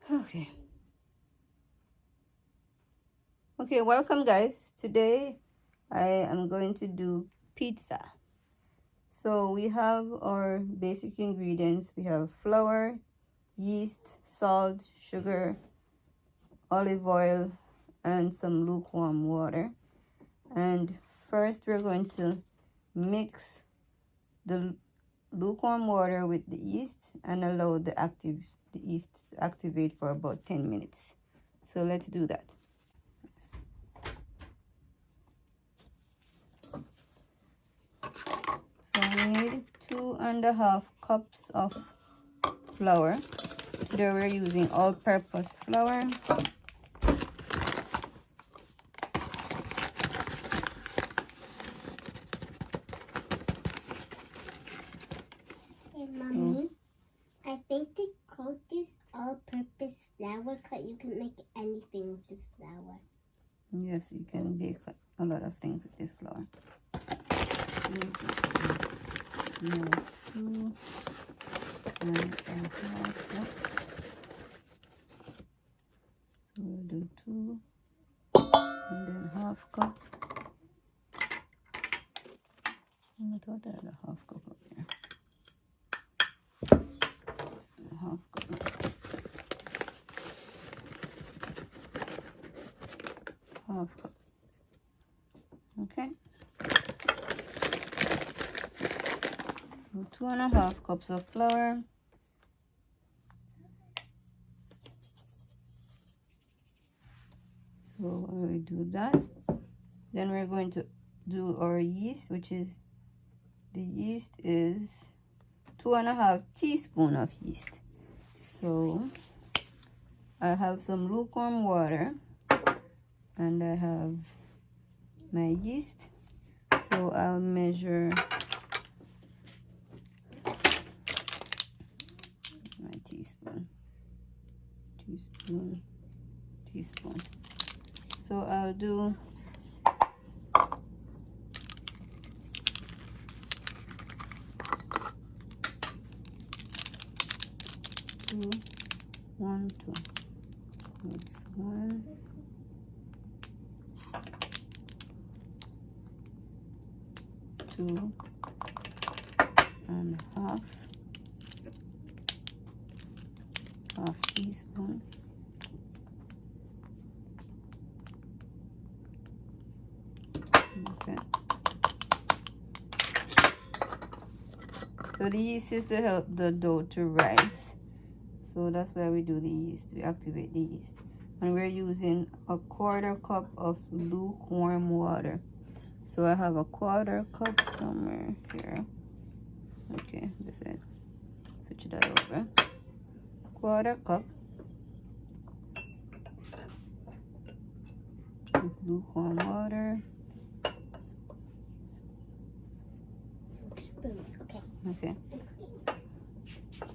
Okay. Okay, welcome guys. Today I am going to do pizza. So we have our basic ingredients. We have flour, yeast, salt, sugar, olive oil, and some lukewarm water. And first we're going to mix the lukewarm water with the yeast and allow the yeast to activate for about 10 minutes. So let's do that. So we need 2.5 cups of flour. Today we're using all-purpose flour. Hey, Mommy, I think they call this all-purpose flour because you can make anything with this flour. Yes, you can bake a lot of things with this flour. Two and a half cups. So we'll do 2 and then half cup. I thought I had a half cup up here. Let's do half cup. Half cup. Okay. So 2.5 cups of flour. So when we do that, then we're going to do our yeast, which is, the yeast is 2.5 teaspoons of yeast. So I have some lukewarm water and I have my yeast. So I'll measure my teaspoon. So I'll do 2, 1, 2. That's 1, 2 and half teaspoon. Okay. So the yeast is to help the dough to rise. So that's why we do the yeast. We activate the yeast. And we're using a 1/4 cup of lukewarm water. So I have a 1/4 cup somewhere here. Okay, this is, switch that over. 1/4 cup of lukewarm water. Okay. Okay.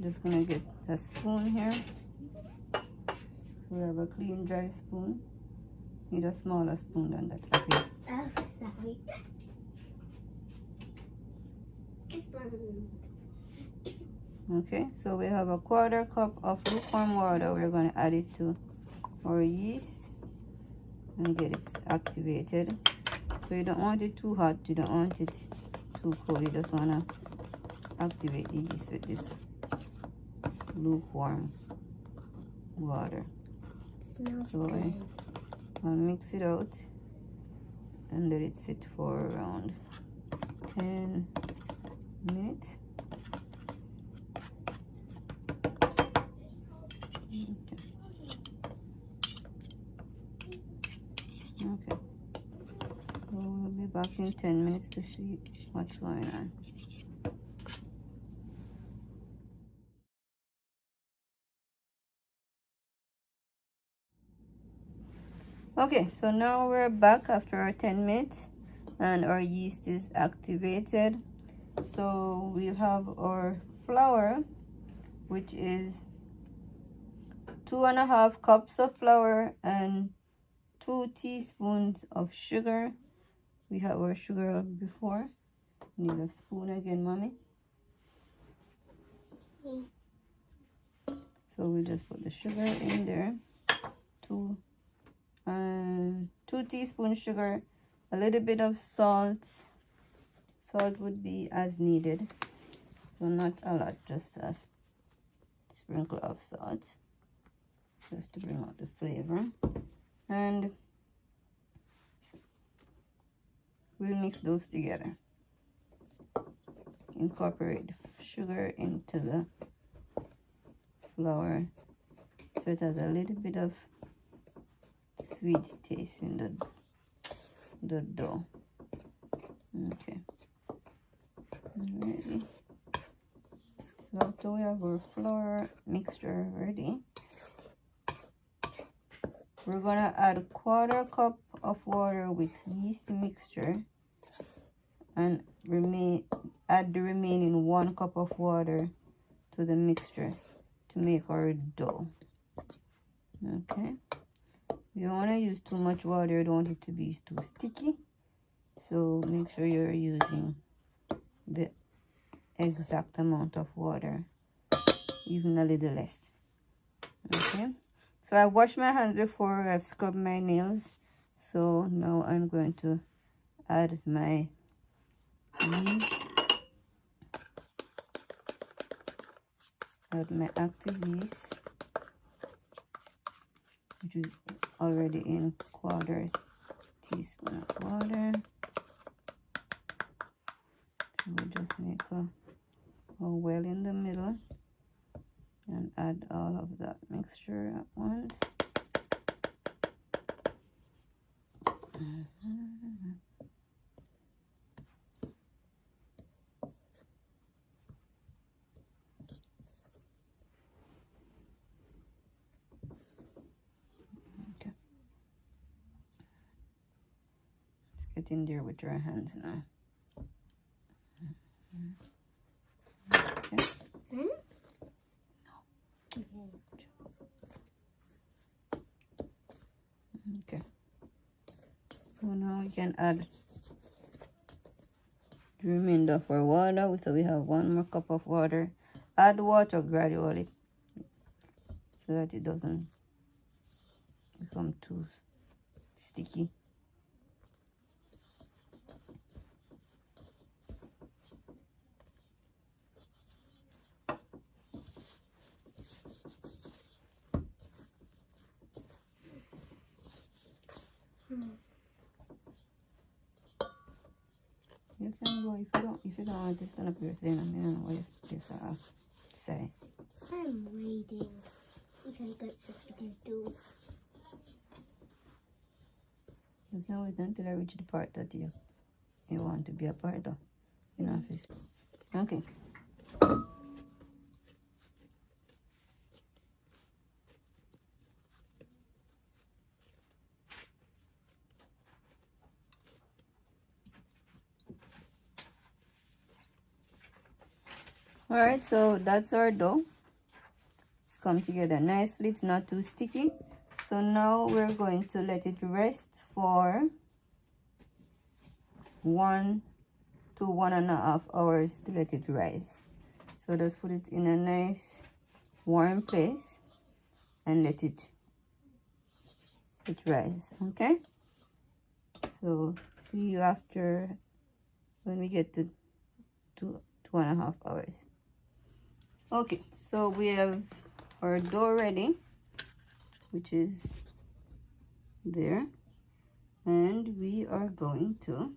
Just gonna get a spoon here. So we have a clean, dry spoon. Need a smaller spoon than that. Okay. Oh, sorry. This one. Okay, so we have a 1/4 cup of lukewarm water. We're going to add it to our yeast and get it activated. So you don't want it too hot, you don't want it too cold. You just want to activate the yeast with this lukewarm water. Smells so good. I'll mix it out and let it sit for around 10 minutes. Okay, so we'll be back in 10 minutes to see what's going on. Okay, so now we're back after our 10 minutes and our yeast is activated. So we have our flour, which is 2.5 cups of flour and 2 teaspoons of sugar. We have our sugar before. Need a spoon again, mommy. So we'll just put the sugar in there. 2 teaspoons sugar, a little bit of salt. Salt would be as needed, so not a lot, just a sprinkle of salt, just to bring out the flavor. And we'll mix those together. Incorporate the sugar into the flour so it has a little bit of sweet taste in the dough. Okay. Alrighty. So after we have our flour mixture ready, we're gonna add a 1/4 cup of water with yeast mixture and add the remaining 1 cup of water to the mixture to make our dough. Okay. You don't want to use too much water, you don't want it to be too sticky. So make sure you're using the exact amount of water, even a little less. Okay. So I washed my hands before, I've scrubbed my nails. So now I'm going to add my yeast. Add my active yeast, which is already in 1/4 teaspoon of water. So we'll just make a well in the middle and add all of that mixture at once. Okay. Let's get in there with your hands now. Okay. Okay. So now we can add the remainder of our water. So we have 1 more cup of water. Add water gradually so that it doesn't become too sticky. You can go if you don't want to stand up your thing. I mean, I don't know what you say. I'm waiting. You can get this to do. You can wait until I reach the part that you want to be a part of in office. Okay. Alright, so that's our dough. It's come together nicely. It's not too sticky. So now we're going to let it rest for 1 to 1.5 hours to let it rise. So just put it in a nice warm place and let it rise. Okay. So see you after when we get to 2.5 hours. Okay, so we have our dough ready, which is there, and we are going to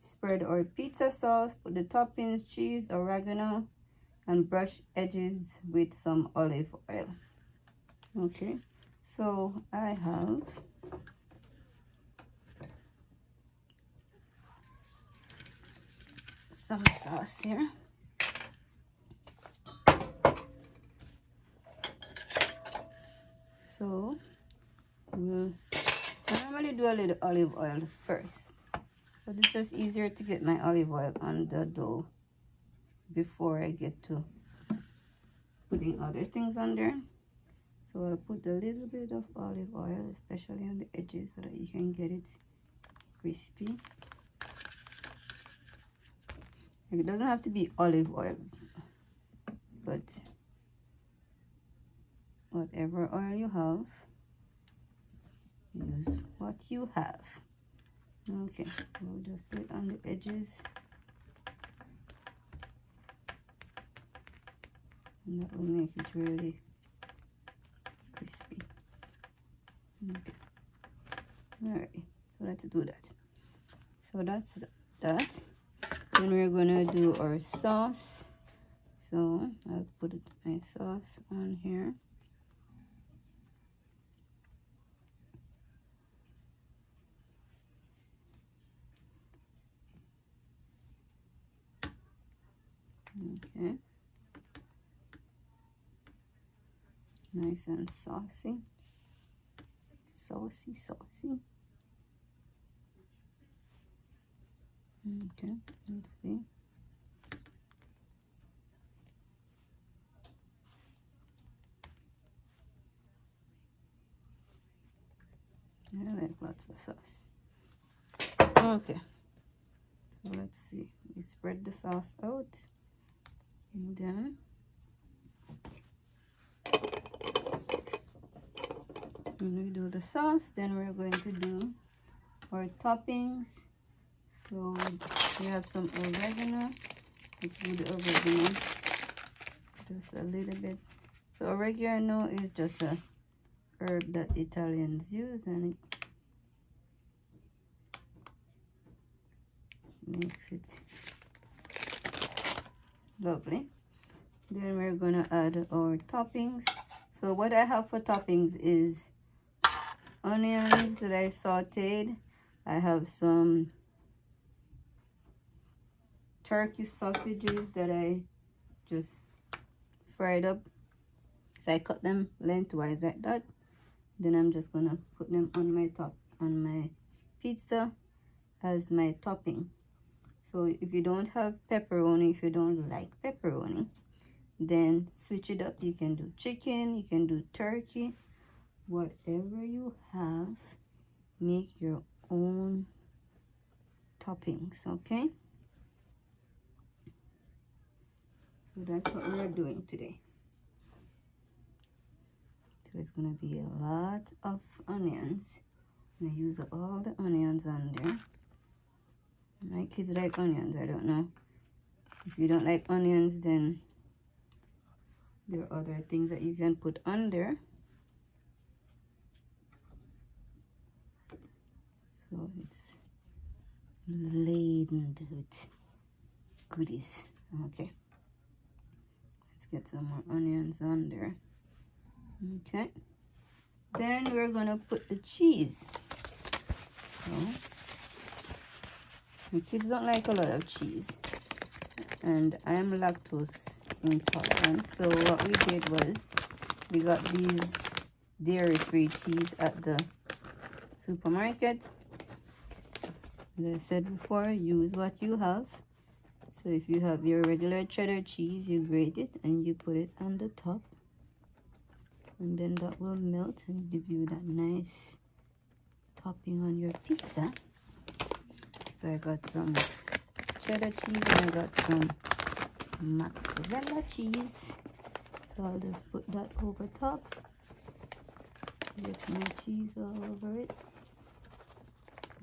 spread our pizza sauce, put the toppings, cheese, oregano, and brush edges with some olive oil. Okay, so I have some sauce here. So I normally do a little olive oil first, but it's just easier to get my olive oil on the dough before I get to putting other things on there. So I'll put a little bit of olive oil, especially on the edges, so that you can get it crispy. It doesn't have to be olive oil, but whatever oil you have. Use what you have. Okay, we'll just put it on the edges. And that will make it really crispy. Okay. Alright, so let's do that. So that's that. Then we're gonna do our sauce. So I'll put my sauce on here. Okay. Nice and saucy. Saucy, saucy. Okay, let's see. I like lots of sauce. Okay, so let's see. We spread the sauce out, and then when we do the sauce, then we're going to do our toppings. So we have some oregano. Let's do the oregano, just a little bit. So oregano is just a herb that Italians use, and it makes it lovely. Then we're gonna add our toppings. So what I have for toppings is onions that I sauteed. I have some turkey sausages that I just fried up. So I cut them lengthwise like that. Then I'm just gonna put them on my pizza as my topping. So if you don't have pepperoni, if you don't like pepperoni, then switch it up. You can do chicken, you can do turkey, whatever you have, make your own toppings, okay? So that's what we're doing today. So it's gonna be a lot of onions. I'm gonna use up all the onions on there. My kids like onions. I don't know. If you don't like onions, then there are other things that you can put on there. So it's laden with goodies. Okay. Let's get some more onions on there. Okay. Then we're gonna put the cheese. So my kids don't like a lot of cheese, and I am lactose intolerant. So what we did was we got these dairy-free cheese at the supermarket. As I said before, use what you have. So if you have your regular cheddar cheese, you grate it and you put it on the top, and then that will melt and give you that nice topping on your pizza. So I got some cheddar cheese and I got some mozzarella cheese. So I'll just put that over top. Get my cheese all over it.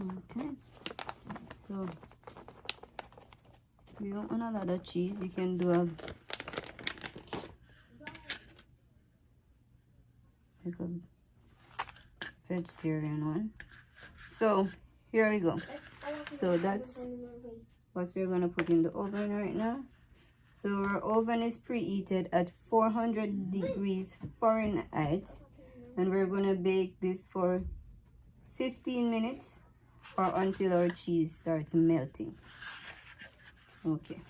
Okay. So if you don't want a lot of cheese, you can do a vegetarian one. So here we go. So that's what we're gonna put in the oven right now. So our oven is preheated at 400 degrees Fahrenheit, and we're gonna bake this for 15 minutes or until our cheese starts melting. Okay.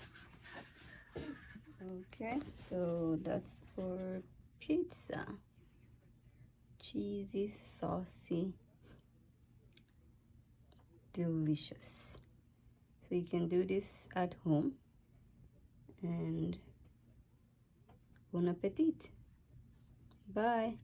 Okay, so that's for pizza. Cheesy, saucy, delicious. So you can do this at home, and bon appetit. Bye.